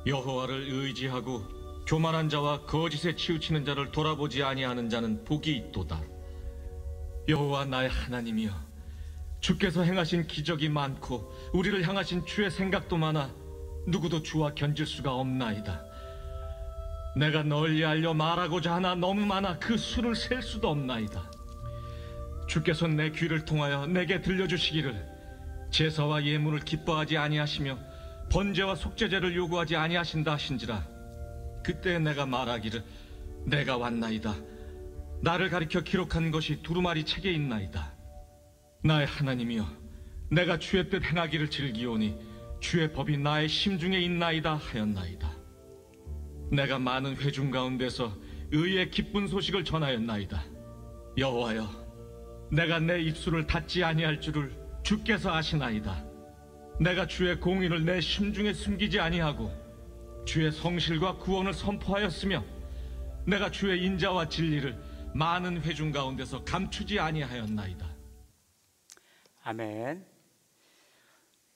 여호와를 의지하고 교만한 자와 거짓에 치우치는 자를 돌아보지 아니하는 자는 복이 있도다. 여호와 나의 하나님이여, 주께서 행하신 기적이 많고 우리를 향하신 주의 생각도 많아 누구도 주와 견질 수가 없나이다. 내가 널리 알려 말하고자 하나 너무 많아 그 수를 셀 수도 없나이다. 주께서 내 귀를 통하여 내게 들려주시기를 제사와 예물을 기뻐하지 아니하시며 번제와 속죄제를 요구하지 아니하신다 하신지라. 그때 내가 말하기를 내가 왔나이다. 나를 가리켜 기록한 것이 두루마리 책에 있나이다. 나의 하나님이여, 내가 주의 뜻 행하기를 즐기오니 주의 법이 나의 심중에 있나이다 하였나이다. 내가 많은 회중 가운데서 의의 기쁜 소식을 전하였나이다. 여호와여, 내가 내 입술을 닫지 아니할 줄을 주께서 아시나이다. 내가 주의 공의를 내 심중에 숨기지 아니하고 주의 성실과 구원을 선포하였으며 내가 주의 인자와 진리를 많은 회중 가운데서 감추지 아니하였나이다. 아멘.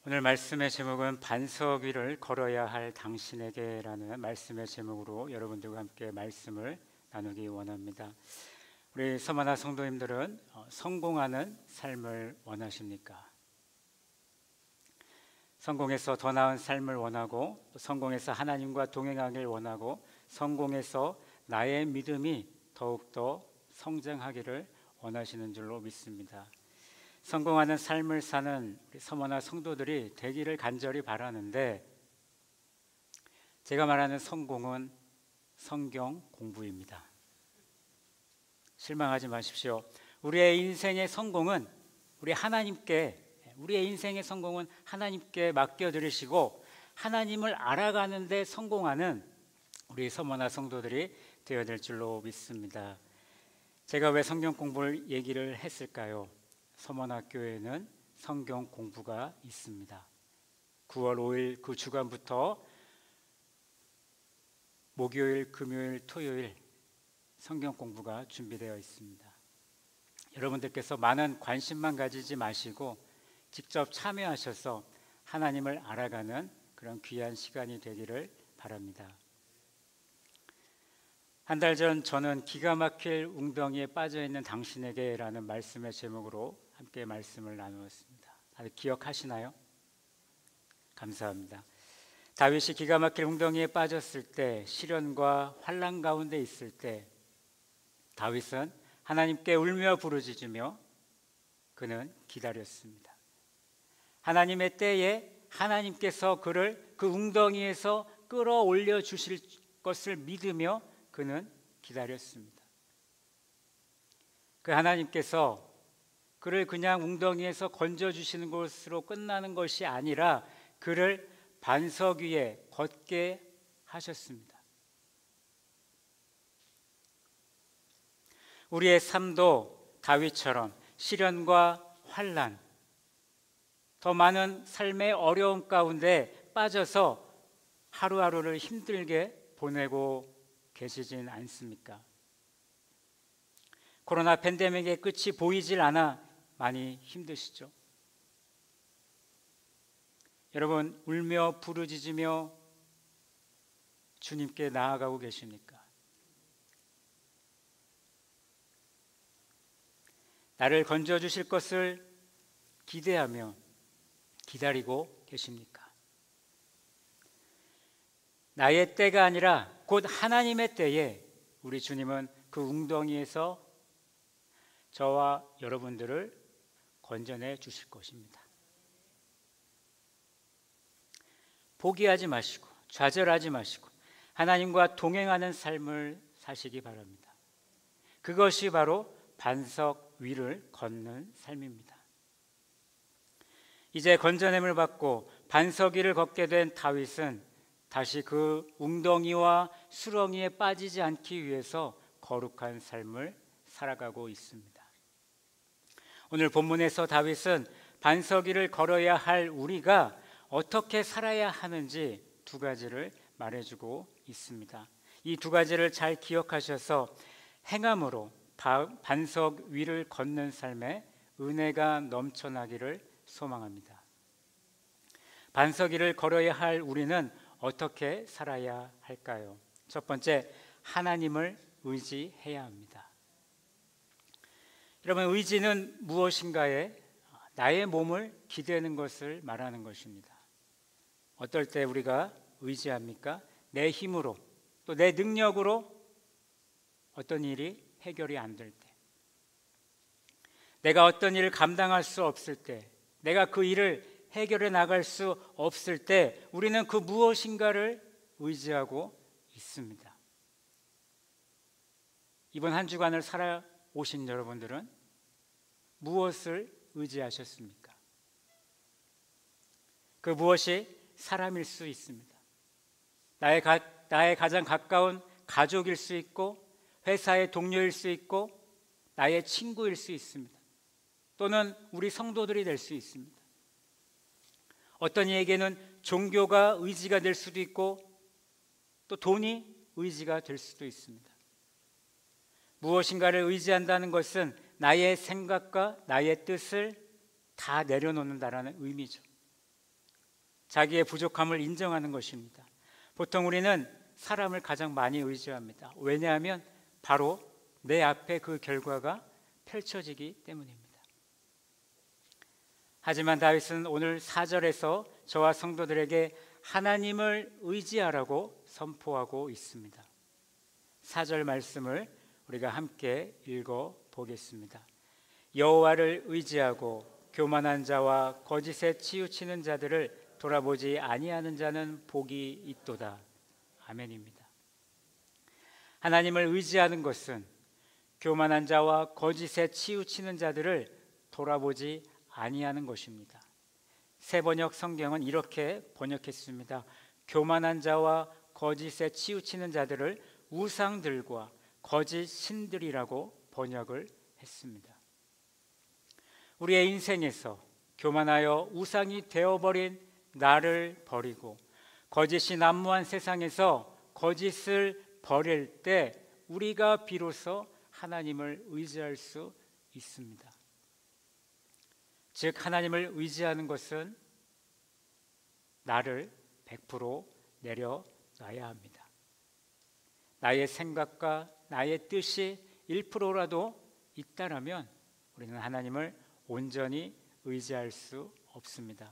오늘 말씀의 제목은 반석 위를 걸어야 할 당신에게라는 말씀의 제목으로 여러분들과 함께 말씀을 나누기 원합니다. 우리 서머나 성도님들은 성공하는 삶을 원하십니까? 성공해서 더 나은 삶을 원하고, 성공해서 하나님과 동행하길 원하고, 성공해서 나의 믿음이 더욱더 성장하기를 원하시는 줄로 믿습니다. 성공하는 삶을 사는 우리 서머나 성도들이 되기를 간절히 바라는데, 제가 말하는 성공은 성경 공부입니다. 실망하지 마십시오. 우리의 인생의 성공은 우리의 인생의 성공은 하나님께 맡겨드리시고, 하나님을 알아가는데 성공하는 우리 서머나 성도들이 되어야 될 줄로 믿습니다. 제가 왜 성경 공부를 얘기를 했을까요? 서머나 교회에는 성경 공부가 있습니다. 9월 5일 그 주간부터 목요일, 금요일, 토요일 성경 공부가 준비되어 있습니다. 여러분들께서 많은 관심만 가지지 마시고 직접 참여하셔서 하나님을 알아가는 그런 귀한 시간이 되기를 바랍니다. 한 달 전 저는 기가 막힐 웅덩이에 빠져있는 당신에게 라는 말씀의 제목으로 함께 말씀을 나누었습니다. 다들 기억하시나요? 감사합니다. 다윗이 기가 막힐 웅덩이에 빠졌을 때, 시련과 환난 가운데 있을 때 다윗은 하나님께 울며 부르짖으며 그는 기다렸습니다. 하나님의 때에 하나님께서 그를 그 웅덩이에서 끌어올려 주실 것을 믿으며 그는 기다렸습니다. 그 하나님께서 그를 그냥 웅덩이에서 건져주시는 것으로 끝나는 것이 아니라 그를 반석 위에 걷게 하셨습니다. 우리의 삶도 다윗처럼 시련과 환난, 더 많은 삶의 어려움 가운데 빠져서 하루하루를 힘들게 보내고 계시진 않습니까? 코로나 팬데믹의 끝이 보이질 않아 많이 힘드시죠? 여러분, 울며 부르짖으며 주님께 나아가고 계십니까? 나를 건져주실 것을 기대하며 기다리고 계십니까? 나의 때가 아니라 곧 하나님의 때에 우리 주님은 그 웅덩이에서 저와 여러분들을 건져내 주실 것입니다. 포기하지 마시고 좌절하지 마시고 하나님과 동행하는 삶을 사시기 바랍니다. 그것이 바로 반석 위를 걷는 삶입니다. 이제 건져냄을 받고 반석 위를 걷게 된 다윗은 다시 그 웅덩이와 수렁이에 빠지지 않기 위해서 거룩한 삶을 살아가고 있습니다. 오늘 본문에서 다윗은 반석 위를 걸어야 할 우리가 어떻게 살아야 하는지 두 가지를 말해주고 있습니다. 이 두 가지를 잘 기억하셔서 행함으로 반석 위를 걷는 삶에 은혜가 넘쳐나기를 소망합니다. 반석 위를 걸어야 할 우리는 어떻게 살아야 할까요? 첫 번째, 하나님을 의지해야 합니다. 여러분, 의지는 무엇인가에 나의 몸을 기대는 것을 말하는 것입니다. 어떨 때 우리가 의지합니까? 내 힘으로, 또 내 능력으로 어떤 일이 해결이 안 될 때, 내가 어떤 일을 감당할 수 없을 때, 내가 그 일을 해결해 나갈 수 없을 때 우리는 그 무엇인가를 의지하고 있습니다. 이번 한 주간을 살아오신 여러분들은 무엇을 의지하셨습니까? 그 무엇이 사람일 수 있습니다. 나의 가장 가까운 가족일 수 있고, 회사의 동료일 수 있고, 나의 친구일 수 있습니다. 또는 우리 성도들이 될 수 있습니다. 어떤 이에게는 종교가 의지가 될 수도 있고, 또 돈이 의지가 될 수도 있습니다. 무엇인가를 의지한다는 것은 나의 생각과 나의 뜻을 다 내려놓는다라는 의미죠. 자기의 부족함을 인정하는 것입니다. 보통 우리는 사람을 가장 많이 의지합니다. 왜냐하면 바로 내 앞에 그 결과가 펼쳐지기 때문입니다. 하지만 다윗은 오늘 4절에서 저와 성도들에게 하나님을 의지하라고 선포하고 있습니다. 4절 말씀을 우리가 함께 읽어보겠습니다. 여호와를 의지하고 교만한 자와 거짓에 치우치는 자들을 돌아보지 아니하는 자는 복이 있도다. 아멘입니다. 하나님을 의지하는 것은 교만한 자와 거짓에 치우치는 자들을 돌아보지 아니하는 것입니다. 새 번역 성경은 이렇게 번역했습니다. 교만한 자와 거짓에 치우치는 자들을 우상들과 거짓 신들이라고 번역을 했습니다. 우리의 인생에서 교만하여 우상이 되어버린 나를 버리고 거짓이 난무한 세상에서 거짓을 버릴 때 우리가 비로소 하나님을 의지할 수 있습니다. 즉, 하나님을 의지하는 것은 나를 100% 내려놔야 합니다. 나의 생각과 나의 뜻이 1%라도 있다라면 우리는 하나님을 온전히 의지할 수 없습니다.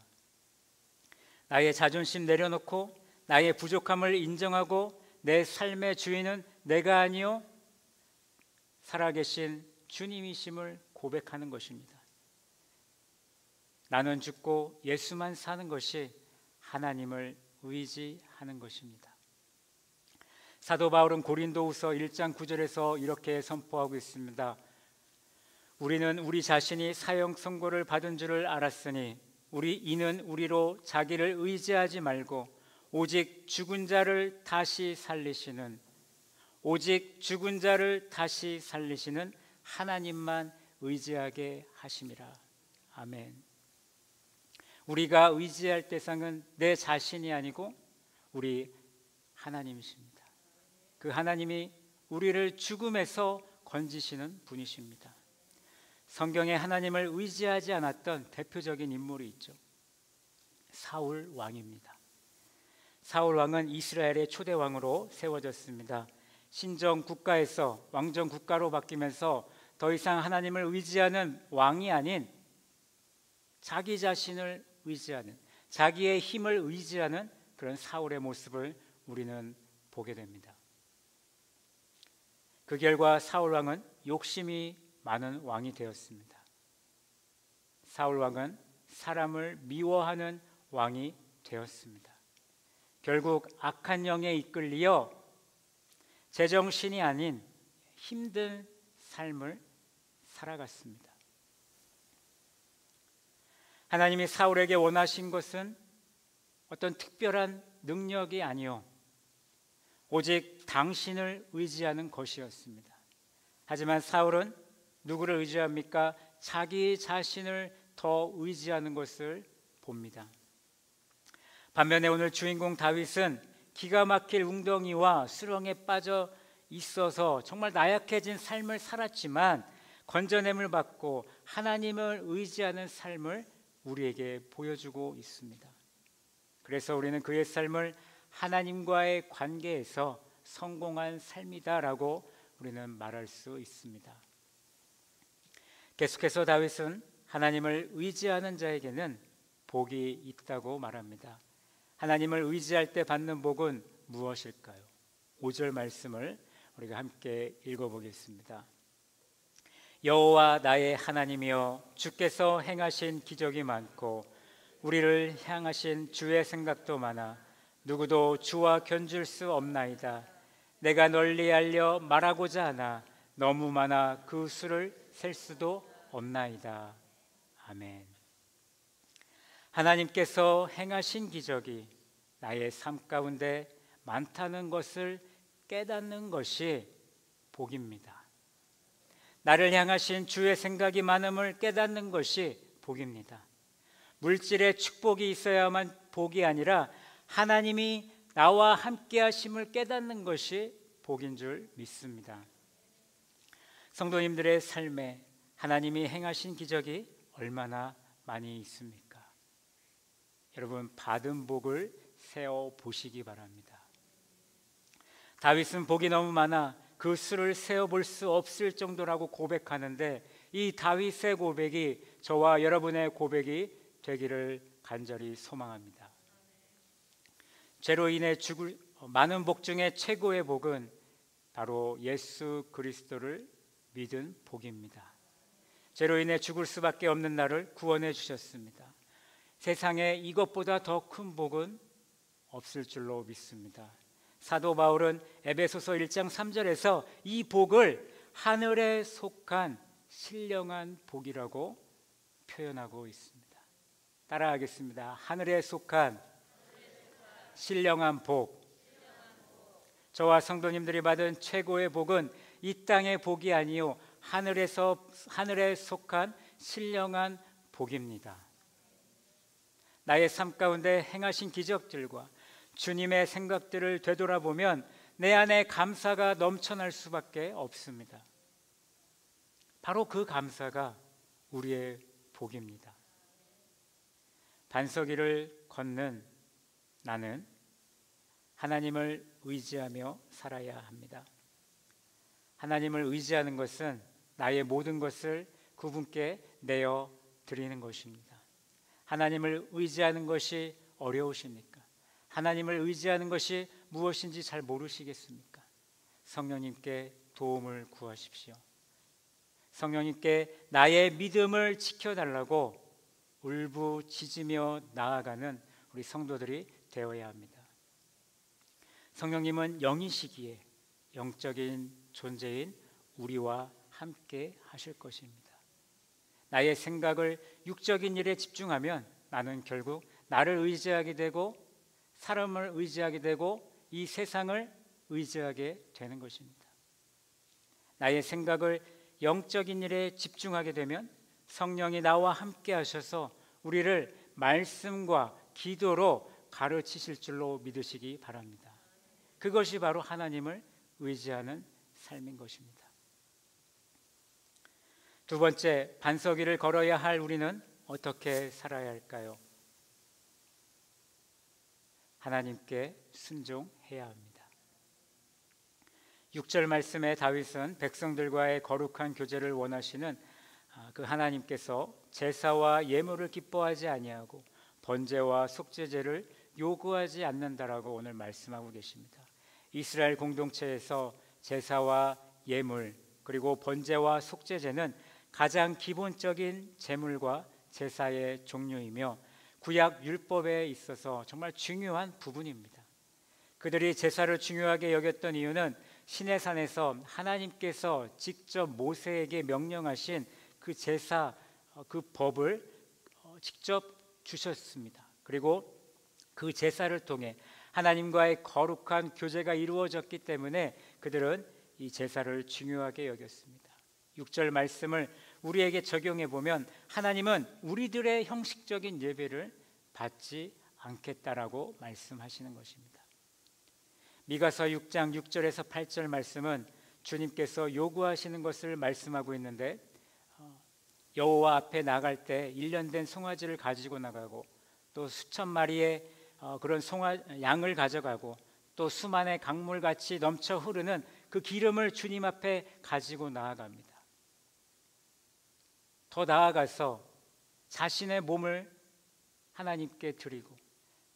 나의 자존심 내려놓고 나의 부족함을 인정하고 내 삶의 주인은 내가 아니요 살아계신 주님이심을 고백하는 것입니다. 나는 죽고 예수만 사는 것이 하나님을 의지하는 것입니다. 사도 바울은 고린도후서 1장 9절에서 이렇게 선포하고 있습니다. 우리는 우리 자신이 사형 선고를 받은 줄을 알았으니 이는 우리로 자기를 의지하지 말고 오직 죽은 자를 다시 살리시는 하나님만 의지하게 하심이라. 아멘. 우리가 의지할 대상은 내 자신이 아니고 우리 하나님이십니다. 그 하나님이 우리를 죽음에서 건지시는 분이십니다. 성경에 하나님을 의지하지 않았던 대표적인 인물이 있죠. 사울 왕입니다. 사울 왕은 이스라엘의 초대 왕으로 세워졌습니다. 신정 국가에서 왕정 국가로 바뀌면서 더 이상 하나님을 의지하는 왕이 아닌 자기 자신을 의지하는, 자기의 힘을 의지하는 그런 사울의 모습을 우리는 보게 됩니다. 그 결과 사울 왕은 욕심이 많은 왕이 되었습니다. 사울 왕은 사람을 미워하는 왕이 되었습니다. 결국 악한 영에 이끌려 제정신이 아닌 힘든 삶을 살아갔습니다. 하나님이 사울에게 원하신 것은 어떤 특별한 능력이 아니요 오직 당신을 의지하는 것이었습니다. 하지만 사울은 누구를 의지합니까? 자기 자신을 더 의지하는 것을 봅니다. 반면에 오늘 주인공 다윗은 기가 막힐 웅덩이와 수렁에 빠져 있어서 정말 나약해진 삶을 살았지만 건져냄을 받고 하나님을 의지하는 삶을 우리에게 보여주고 있습니다. 그래서 우리는 그의 삶을 하나님과의 관계에서 성공한 삶이다라고 우리는 말할 수 있습니다. 계속해서 다윗은 하나님을 의지하는 자에게는 복이 있다고 말합니다. 하나님을 의지할 때 받는 복은 무엇일까요? 5절 말씀을 우리가 함께 읽어보겠습니다. 여호와 나의 하나님이여, 주께서 행하신 기적이 많고 우리를 향하신 주의 생각도 많아 누구도 주와 견줄 수 없나이다. 내가 널리 알려 말하고자 하나 너무 많아 그 수를 셀 수도 없나이다. 아멘. 하나님께서 행하신 기적이 나의 삶 가운데 많다는 것을 깨닫는 것이 복입니다. 나를 향하신 주의 생각이 많음을 깨닫는 것이 복입니다. 물질의 축복이 있어야만 복이 아니라 하나님이 나와 함께 하심을 깨닫는 것이 복인 줄 믿습니다. 성도님들의 삶에 하나님이 행하신 기적이 얼마나 많이 있습니까? 여러분, 받은 복을 세어 보시기 바랍니다. 다윗은 복이 너무 많아 그 수를 세어볼 수 없을 정도라고 고백하는데, 이 다윗의 고백이 저와 여러분의 고백이 되기를 간절히 소망합니다. 죄로 인해 죽을 많은 복 중에 최고의 복은 바로 예수 그리스도를 믿은 복입니다. 죄로 인해 죽을 수밖에 없는 나를 구원해 주셨습니다. 세상에 이것보다 더 큰 복은 없을 줄로 믿습니다. 사도 바울은 에베소서 1장 3절에서 이 복을 하늘에 속한 신령한 복이라고 표현하고 있습니다. 따라하겠습니다. 하늘에 속한 신령한 복. 저와 성도님들이 받은 최고의 복은 이 땅의 복이 아니요 하늘에 속한 신령한 복입니다. 나의 삶 가운데 행하신 기적들과 주님의 생각들을 되돌아보면 내 안에 감사가 넘쳐날 수밖에 없습니다. 바로 그 감사가 우리의 복입니다. 반석이를 걷는 나는 하나님을 의지하며 살아야 합니다. 하나님을 의지하는 것은 나의 모든 것을 그분께 내어 드리는 것입니다. 하나님을 의지하는 것이 어려우십니까? 하나님을 의지하는 것이 무엇인지 잘 모르시겠습니까? 성령님께 도움을 구하십시오. 성령님께 나의 믿음을 지켜달라고 울부짖으며 나아가는 우리 성도들이 되어야 합니다. 성령님은 영이시기에 영적인 존재인 우리와 함께 하실 것입니다. 나의 생각을 육적인 일에 집중하면 나는 결국 나를 의지하게 되고 사람을 의지하게 되고 이 세상을 의지하게 되는 것입니다. 나의 생각을 영적인 일에 집중하게 되면 성령이 나와 함께 하셔서 우리를 말씀과 기도로 가르치실 줄로 믿으시기 바랍니다. 그것이 바로 하나님을 의지하는 삶인 것입니다. 두 번째, 반석 위를 걸어야 할 우리는 어떻게 살아야 할까요? 하나님께 순종해야 합니다. 6절 말씀에 다윗은 백성들과의 거룩한 교제를 원하시는 그 하나님께서 제사와 예물을 기뻐하지 아니하고 번제와 속죄제를 요구하지 않는다라고 오늘 말씀하고 계십니다. 이스라엘 공동체에서 제사와 예물 그리고 번제와 속죄제는 가장 기본적인 제물과 제사의 종류이며 구약 율법에 있어서 정말 중요한 부분입니다. 그들이 제사를 중요하게 여겼던 이유는 시내산에서 하나님께서 직접 모세에게 명령하신 그 제사 그 법을 직접 주셨습니다. 그리고 그 제사를 통해 하나님과의 거룩한 교제가 이루어졌기 때문에 그들은 이 제사를 중요하게 여겼습니다. 6절 말씀을 우리에게 적용해 보면 하나님은 우리들의 형식적인 예배를 받지 않겠다라고 말씀하시는 것입니다. 미가서 6장 6절에서 8절 말씀은 주님께서 요구하시는 것을 말씀하고 있는데 여호와 앞에 나갈 때 1년 된 송아지를 가지고 나가고 또 수천 마리의 그런 양을 가져가고 또 수만의 강물같이 넘쳐 흐르는 그 기름을 주님 앞에 가지고 나아갑니다. 더 나아가서 자신의 몸을 하나님께 드리고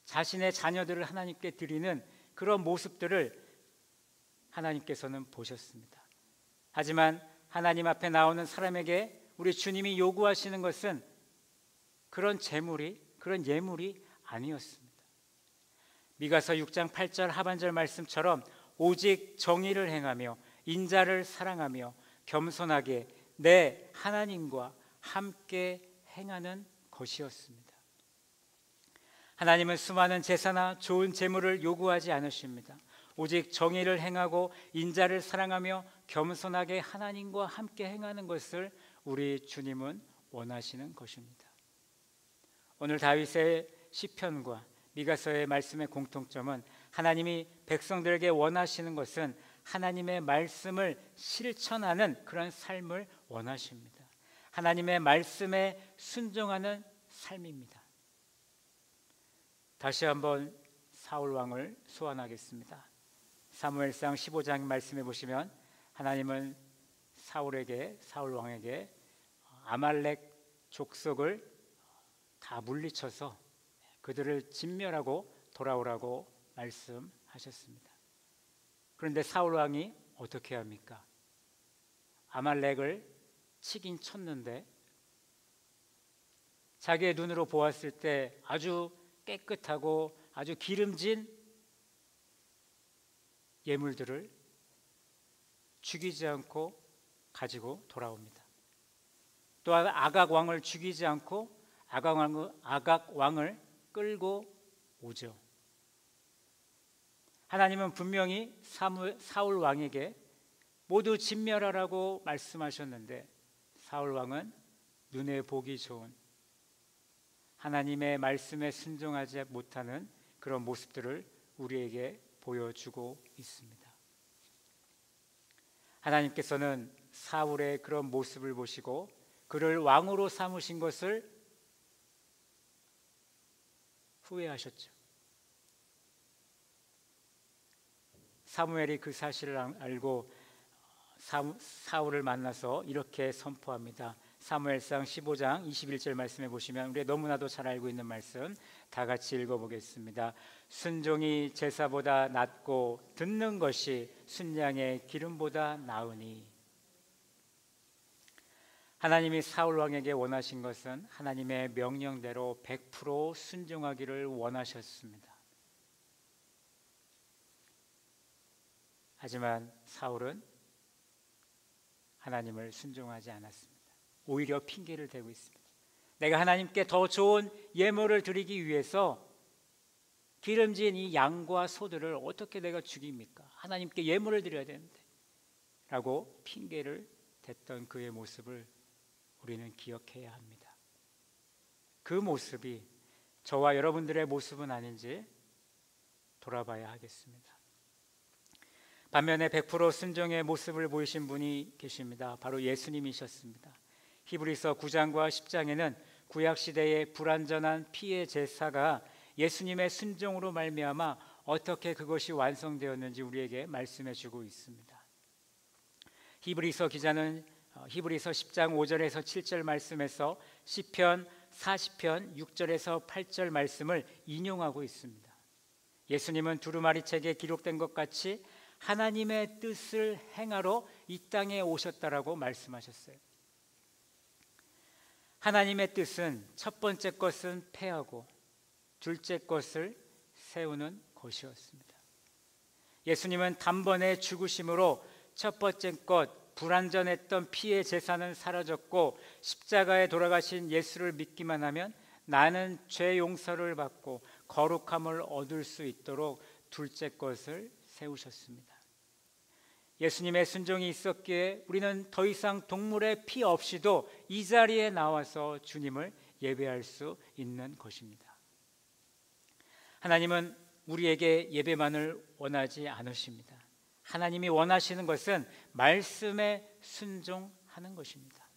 자신의 자녀들을 하나님께 드리는 그런 모습들을 하나님께서는 보셨습니다. 하지만 하나님 앞에 나오는 사람에게 우리 주님이 요구하시는 것은 그런 그런 예물이 아니었습니다. 미가서 6장 8절 하반절 말씀처럼 오직 정의를 행하며 인자를 사랑하며 겸손하게 내 하나님과 함께 행하는 것이었습니다. 하나님은 수많은 제사나 좋은 제물을 요구하지 않으십니다. 오직 정의를 행하고 인자를 사랑하며 겸손하게 하나님과 함께 행하는 것을 우리 주님은 원하시는 것입니다. 오늘 다윗의 시편과 미가서의 말씀의 공통점은 하나님이 백성들에게 원하시는 것은 하나님의 말씀을 실천하는 그런 삶을 원하십니다. 하나님의 말씀에 순종하는 삶입니다. 다시 한번 사울 왕을 소환하겠습니다. 사무엘상 15장 말씀해 보시면 하나님은 사울 왕에게 아말렉 족속을 다 물리쳐서 그들을 진멸하고 돌아오라고 말씀하셨습니다. 그런데 사울 왕이 어떻게 합니까? 아말렉을 치긴 쳤는데 자기의 눈으로 보았을 때 아주 깨끗하고 아주 기름진 예물들을 죽이지 않고 가지고 돌아옵니다. 또한 아각 왕을 죽이지 않고 아각 왕을 끌고 오죠. 하나님은 분명히 사울 왕에게 모두 진멸하라고 말씀하셨는데 사울 왕은 눈에 보기 좋은 하나님의 말씀에 순종하지 못하는 그런 모습들을 우리에게 보여주고 있습니다. 하나님께서는 사울의 그런 모습을 보시고 그를 왕으로 삼으신 것을 후회하셨죠. 사무엘이 그 사실을 알고 사울을 만나서 이렇게 선포합니다. 사무엘상 15장 21절 말씀해 보시면 우리 너무나도 잘 알고 있는 말씀 다 같이 읽어보겠습니다. 순종이 제사보다 낫고 듣는 것이 순양의 기름보다 나으니. 하나님이 사울 왕에게 원하신 것은 하나님의 명령대로 100% 순종하기를 원하셨습니다. 하지만 사울은 하나님을 순종하지 않았습니다. 오히려 핑계를 대고 있습니다. 내가 하나님께 더 좋은 예물을 드리기 위해서 기름진 이 양과 소들을 어떻게 내가 죽입니까? 하나님께 예물을 드려야 되는데 라고 핑계를 댔던 그의 모습을 우리는 기억해야 합니다. 그 모습이 저와 여러분들의 모습은 아닌지 돌아봐야 하겠습니다. 반면에 100% 순종의 모습을 보이신 분이 계십니다. 바로 예수님이셨습니다. 히브리서 9장과 10장에는 구약시대의 불완전한 피의 제사가 예수님의 순종으로 말미암아 어떻게 그것이 완성되었는지 우리에게 말씀해 주고 있습니다. 히브리서 기자는 히브리서 10장 5절에서 7절 말씀에서 시편 40편 6절에서 8절 말씀을 인용하고 있습니다. 예수님은 두루마리 책에 기록된 것 같이 하나님의 뜻을 행하러 이 땅에 오셨다라고 말씀하셨어요. 하나님의 뜻은 첫 번째 것은 패하고 둘째 것을 세우는 것이었습니다. 예수님은 단번에 죽으심으로 첫 번째 것 불완전했던 피의 제사는 사라졌고 십자가에 돌아가신 예수를 믿기만 하면 나는 죄 용서를 받고 거룩함을 얻을 수 있도록 둘째 것을 세우셨습니다. 예수님의 순종이 있었기에 우리는 더 이상 동물의 피 없이도 이 자리에 나와서 주님을 예배할 수 있는 것입니다. 하나님은 우리에게 예배만을 원하지 않으십니다. 하나님이 원하시는 것은 말씀에 순종하는 것입니다.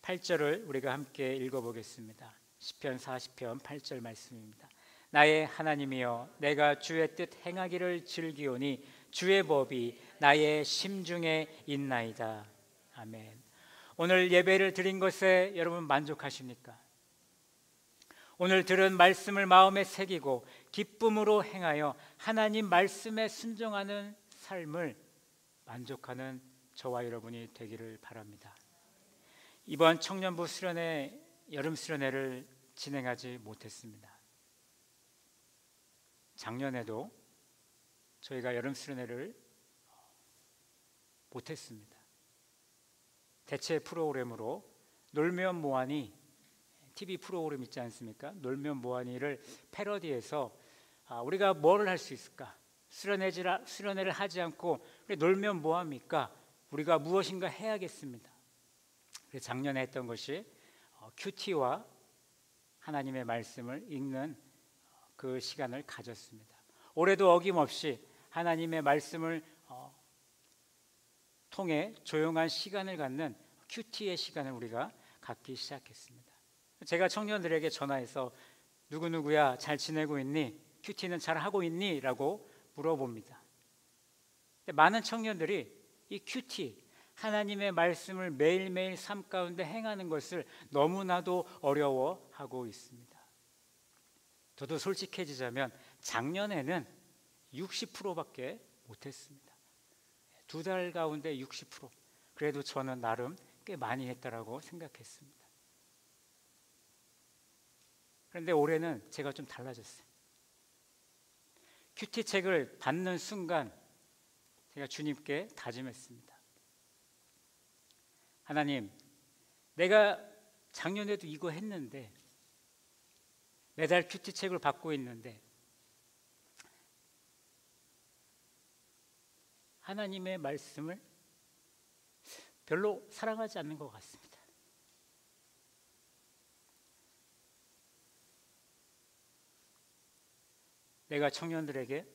8절을 우리가 함께 읽어보겠습니다. 시편 40편 8절 말씀입니다. 나의 하나님이여 내가 주의 뜻 행하기를 즐기오니 주의 법이 나의 심중에 있나이다. 아멘. 오늘 예배를 드린 것에 여러분 만족하십니까? 오늘 들은 말씀을 마음에 새기고 기쁨으로 행하여 하나님 말씀에 순종하는 삶을 만족하는 저와 여러분이 되기를 바랍니다. 이번 청년부 수련회, 여름 수련회를 진행하지 못했습니다. 작년에도 저희가 여름 수련회를 못했습니다. 대체 프로그램으로 놀면 뭐하니, TV 프로그램 있지 않습니까? 놀면 뭐하니를 패러디해서 우리가 뭐를 할 수 있을까? 수련회를 하지 않고 우리 놀면 뭐합니까? 우리가 무엇인가 해야겠습니다. 그래서 작년에 했던 것이 큐티와 하나님의 말씀을 읽는 그 시간을 가졌습니다. 올해도 어김없이 하나님의 말씀을 통해 조용한 시간을 갖는 큐티의 시간을 우리가 갖기 시작했습니다. 제가 청년들에게 전화해서 누구누구야 잘 지내고 있니? 큐티는 잘 하고 있니? 라고 물어봅니다. 많은 청년들이 이 큐티, 하나님의 말씀을 매일매일 삶 가운데 행하는 것을 너무나도 어려워하고 있습니다. 저도 솔직해지자면 작년에는 60%밖에 못했습니다. 2달 가운데 60%. 그래도 저는 나름 꽤 많이 했다라고 생각했습니다. 그런데 올해는 제가 좀 달라졌어요. 큐티 책을 받는 순간 제가 주님께 다짐했습니다. 하나님, 내가 작년에도 이거 했는데, 매달 큐티 책을 받고 있는데 하나님의 말씀을 별로 사랑하지 않는 것 같습니다. 내가 청년들에게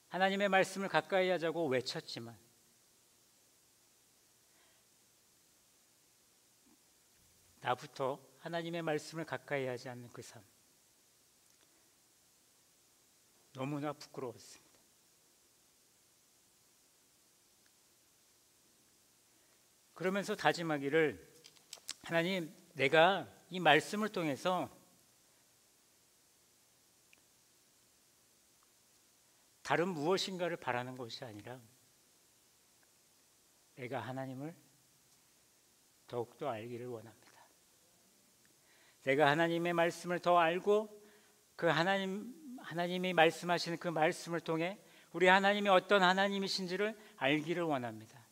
하나님의 말씀을 가까이 하자고 외쳤지만 나부터 하나님의 말씀을 가까이 하지 않는 그 삶, 너무나 부끄러웠습니다. 그러면서 다짐하기를, 하나님, 내가 이 말씀을 통해서 다른 무엇인가를 바라는 것이 아니라 내가 하나님을 더욱더 알기를 원합니다. 내가 하나님의 말씀을 더 알고 그 하나님이 말씀하시는 그 말씀을 통해 우리 하나님이 어떤 하나님이신지를 알기를 원합니다.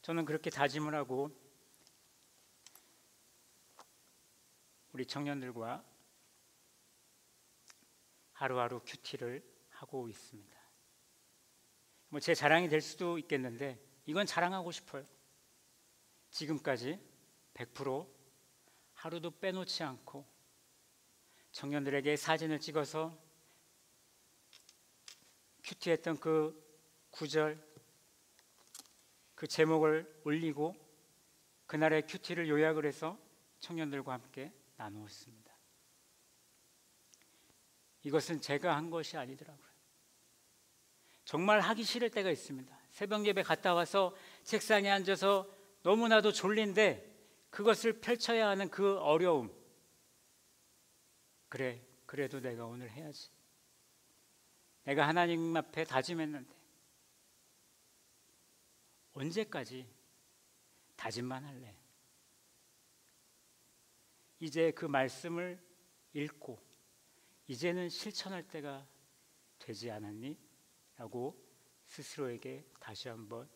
저는 그렇게 다짐을 하고 우리 청년들과 하루하루 큐티를 하고 있습니다. 뭐 제 자랑이 될 수도 있겠는데 이건 자랑하고 싶어요. 지금까지 100% 하루도 빼놓지 않고 청년들에게 사진을 찍어서 큐티했던 그 구절, 그 제목을 올리고 그날의 큐티를 요약을 해서 청년들과 함께 나누었습니다. 이것은 제가 한 것이 아니더라고요. 정말 하기 싫을 때가 있습니다. 새벽 예배 갔다 와서 책상에 앉아서 너무나도 졸린데 그것을 펼쳐야 하는 그 어려움. 그래도 내가 오늘 해야지. 내가 하나님 앞에 다짐했는데 언제까지 다짐만 할래? 이제 그 말씀을 읽고 이제는 실천할 때가 되지 않았니? 라고 스스로에게 다시 한번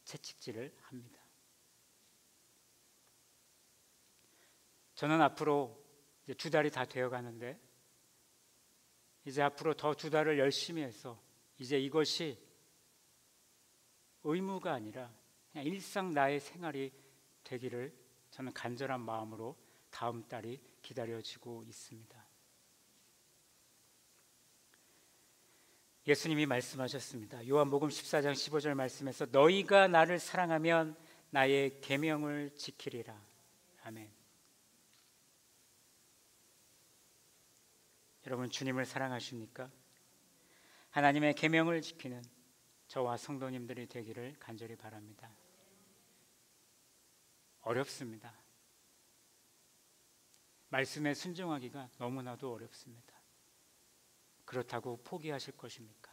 채찍질을 합니다. 저는 앞으로 이제 2달이 다 되어 가는데 이제 앞으로 더 2달을 열심히 해서 이제 이것이 의무가 아니라 그냥 일상 나의 생활이 되기를 저는 간절한 마음으로 다음 달이 기다려지고 있습니다. 예수님이 말씀하셨습니다. 요한복음 14장 15절 말씀에서 너희가 나를 사랑하면 나의 계명을 지키리라. 아멘. 여러분, 주님을 사랑하십니까? 하나님의 계명을 지키는 저와 성도님들이 되기를 간절히 바랍니다. 어렵습니다. 말씀에 순종하기가 너무나도 어렵습니다. 그렇다고 포기하실 것입니까?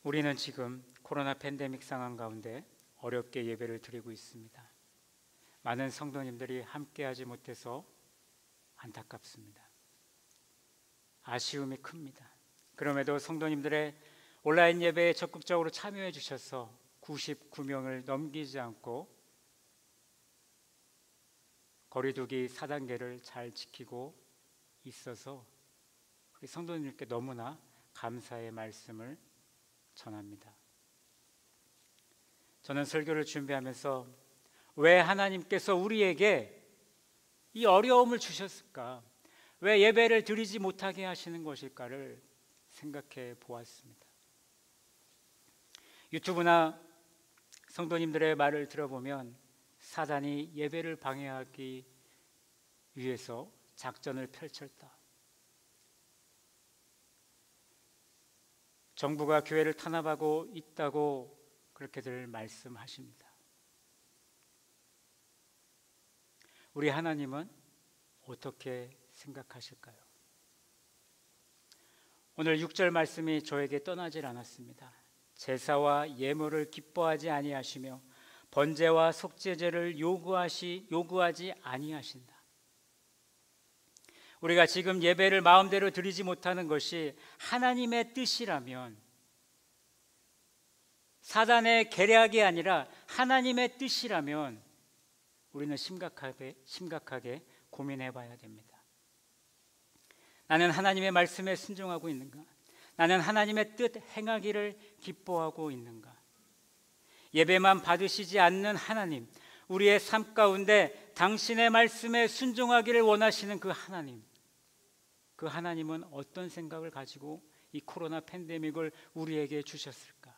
우리는 지금 코로나 팬데믹 상황 가운데 어렵게 예배를 드리고 있습니다. 많은 성도님들이 함께하지 못해서 안타깝습니다. 아쉬움이 큽니다. 그럼에도 성도님들의 온라인 예배에 적극적으로 참여해 주셔서 99명을 넘기지 않고 거리두기 4단계를 잘 지키고 있어서 우리 성도님들께 너무나 감사의 말씀을 전합니다. 저는 설교를 준비하면서 왜 하나님께서 우리에게 이 어려움을 주셨을까? 왜 예배를 드리지 못하게 하시는 것일까를 생각해 보았습니다. 유튜브나 성도님들의 말을 들어보면 사단이 예배를 방해하기 위해서 작전을 펼쳤다. 정부가 교회를 탄압하고 있다고 그렇게들 말씀하십니다. 우리 하나님은 어떻게 생각하실까요? 오늘 6절 말씀이 저에게 떠나질 않았습니다. 제사와 예물을 기뻐하지 아니하시며 번제와 속죄제를 요구하지 아니하신다. 우리가 지금 예배를 마음대로 드리지 못하는 것이 하나님의 뜻이라면, 사단의 계략이 아니라 하나님의 뜻이라면 우리는 심각하게 고민해 봐야 됩니다. 나는 하나님의 말씀에 순종하고 있는가? 나는 하나님의 뜻 행하기를 기뻐하고 있는가? 예배만 받으시지 않는 하나님, 우리의 삶 가운데 당신의 말씀에 순종하기를 원하시는 그 하나님은 어떤 생각을 가지고 이 코로나 팬데믹을 우리에게 주셨을까?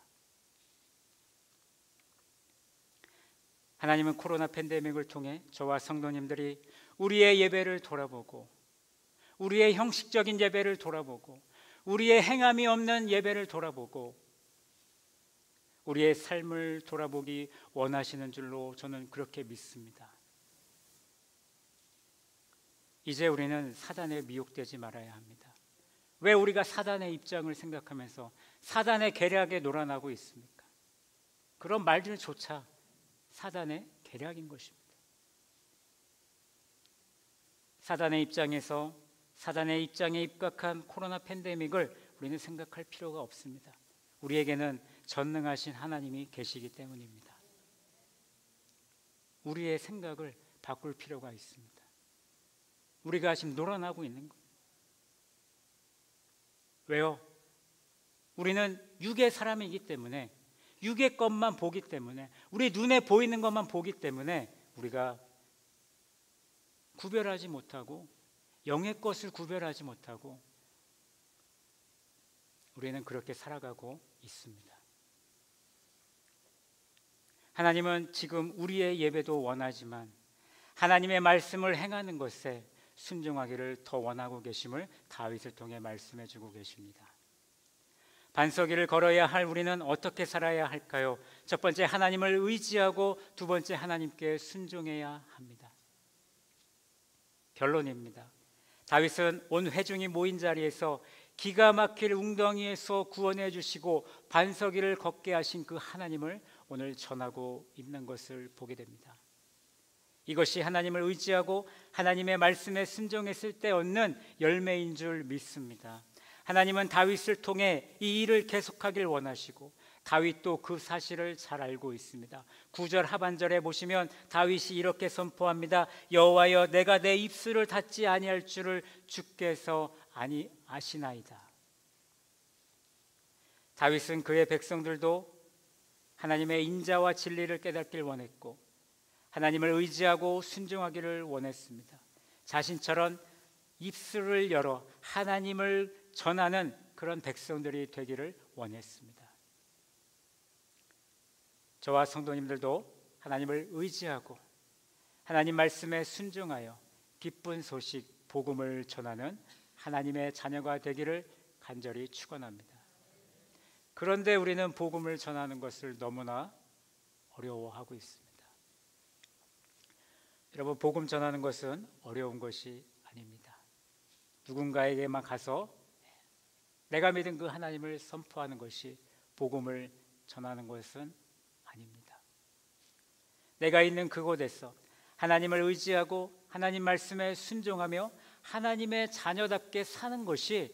하나님은 코로나 팬데믹을 통해 저와 성도님들이 우리의 예배를 돌아보고, 우리의 형식적인 예배를 돌아보고, 우리의 행함이 없는 예배를 돌아보고, 우리의 삶을 돌아보기 원하시는 줄로 저는 그렇게 믿습니다. 이제 우리는 사단에 미혹되지 말아야 합니다. 왜 우리가 사단의 입장을 생각하면서 사단의 계략에 놀아나고 있습니까? 그런 말들조차 사단의 계략인 것입니다. 사단의 입장에 입각한 코로나 팬데믹을 우리는 생각할 필요가 없습니다. 우리에게는 전능하신 하나님이 계시기 때문입니다. 우리의 생각을 바꿀 필요가 있습니다. 우리가 지금 놀아나고 있는 거예요. 왜요? 우리는 육의 사람이기 때문에, 육의 것만 보기 때문에, 우리 눈에 보이는 것만 보기 때문에 우리가 구별하지 못하고, 영의 것을 구별하지 못하고 우리는 그렇게 살아가고 있습니다. 하나님은 지금 우리의 예배도 원하지만 하나님의 말씀을 행하는 것에 순종하기를 더 원하고 계심을 다윗을 통해 말씀해 주고 계십니다. 반석이를 걸어야 할 우리는 어떻게 살아야 할까요? 첫 번째, 하나님을 의지하고, 두 번째, 하나님께 순종해야 합니다. 결론입니다. 다윗은 온 회중이 모인 자리에서 기가 막힐 웅덩이에서 구원해 주시고 반석이를 걷게 하신 그 하나님을 오늘 전하고 있는 것을 보게 됩니다. 이것이 하나님을 의지하고 하나님의 말씀에 순종했을 때 얻는 열매인 줄 믿습니다. 하나님은 다윗을 통해 이 일을 계속하길 원하시고 다윗도 그 사실을 잘 알고 있습니다. 9절 하반절에 보시면 다윗이 이렇게 선포합니다. 여호와여, 내가 내 입술을 닫지 아니할 줄을 주께서 아시나이다. 다윗은 그의 백성들도 하나님의 인자와 진리를 깨닫길 원했고 하나님을 의지하고 순종하기를 원했습니다. 자신처럼 입술을 열어 하나님을 전하는 그런 백성들이 되기를 원했습니다. 저와 성도님들도 하나님을 의지하고 하나님 말씀에 순종하여 기쁜 소식 복음을 전하는 하나님의 자녀가 되기를 간절히 축원합니다. 그런데 우리는 복음을 전하는 것을 너무나 어려워하고 있습니다. 여러분, 복음 전하는 것은 어려운 것이 아닙니다. 누군가에게만 가서 내가 믿은 그 하나님을 선포하는 것이 복음을 전하는 것은 아닙니다. 내가 있는 그곳에서 하나님을 의지하고 하나님 말씀에 순종하며 하나님의 자녀답게 사는 것이,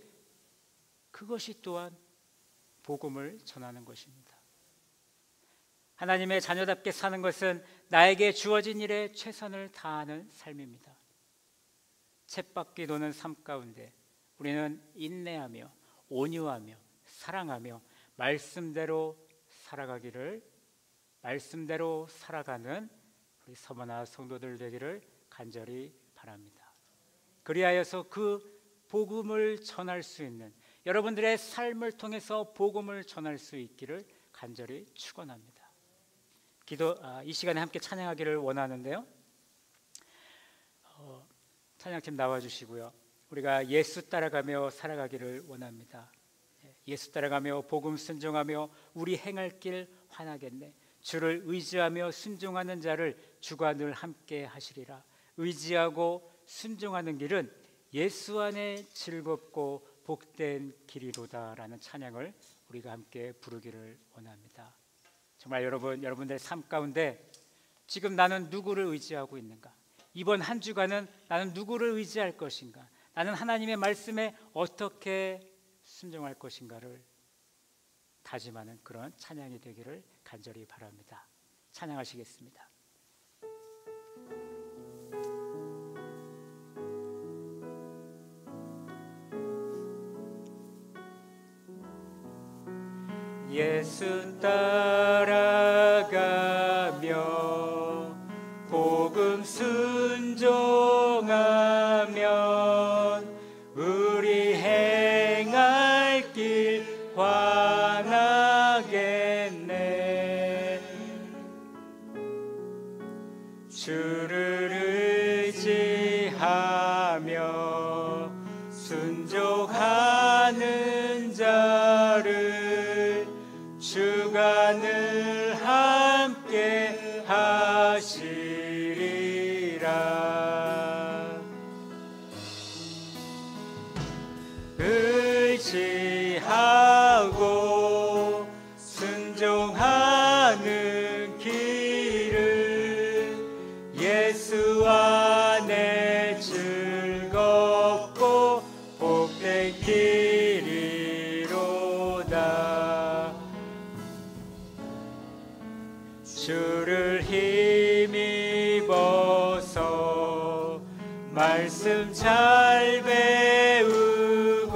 그것이 또한 복음을 전하는 것입니다. 하나님의 자녀답게 사는 것은 나에게 주어진 일에 최선을 다하는 삶입니다. 쳇바퀴 도는 삶 가운데 우리는 인내하며 온유하며 사랑하며 말씀대로 살아가는 우리 서머나 성도들 되기를 간절히 바랍니다. 그리하여서 그 복음을 전할 수 있는, 여러분들의 삶을 통해서 복음을 전할 수 있기를 간절히 축원합니다. 이 시간에 함께 찬양하기를 원하는데요. 찬양팀 나와주시고요. 우리가 예수 따라가며 살아가기를 원합니다. 예수 따라가며 복음 순종하며 우리 행할 길 환하겠네. 주를 의지하며 순종하는 자를 주가 늘 함께 하시리라. 의지하고 순종하는 길은 예수 안에 즐겁고 복된 길이로다라는 찬양을 우리가 함께 부르기를 원합니다. 정말 여러분들의 삶 가운데 지금 나는 누구를 의지하고 있는가? 이번 한 주간은 나는 누구를 의지할 것인가? 나는 하나님의 말씀에 어떻게 순종할 것인가를 다짐하는 그런 찬양이 되기를 간절히 바랍니다. 찬양하시겠습니다. 예수 따라가며 복음 순종하면 우리 행할 길 환하겠네. 주를 의지하며 순종하는 자를 주가 늘 함께 하시리라. 의지하고 순종하는 길은 예수 안에 즐겁고 복된 길이로다. 주를 힘입어서 말씀 잘 배우고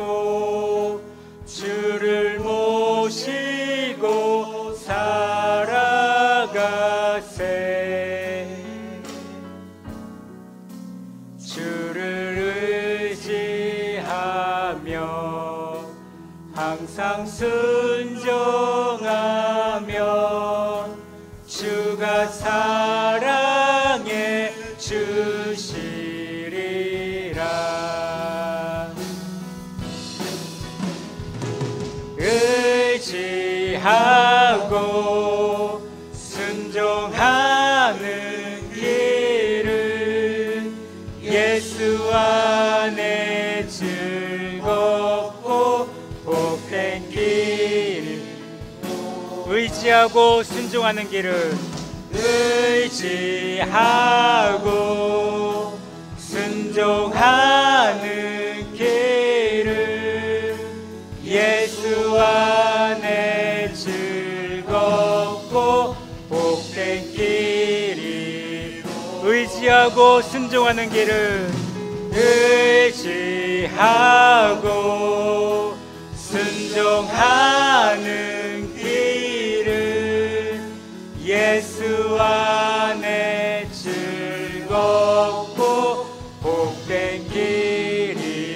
주를 모시고 살아가세. 주를 의지하며 항상 순종하며 주가 사랑해 주시리라. 의지하고 순종하는 길은 예수 안에 즐겁고 복된 길. 의지하고 순종하는 길은 의지하고 순종하는 길은 예수 안에 즐겁고 복된 길이. 의지하고 순종하는 길은 의지하고 순종하는 길은 예수 안에 즐겁고 복된 길이로다.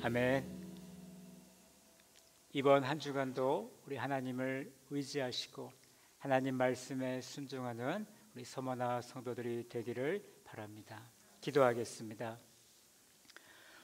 아멘. 이번 한 주간도 우리 하나님을 의지하시고 하나님 말씀에 순종하는 우리 서머나 성도들이 되기를 바랍니다. 기도하겠습니다.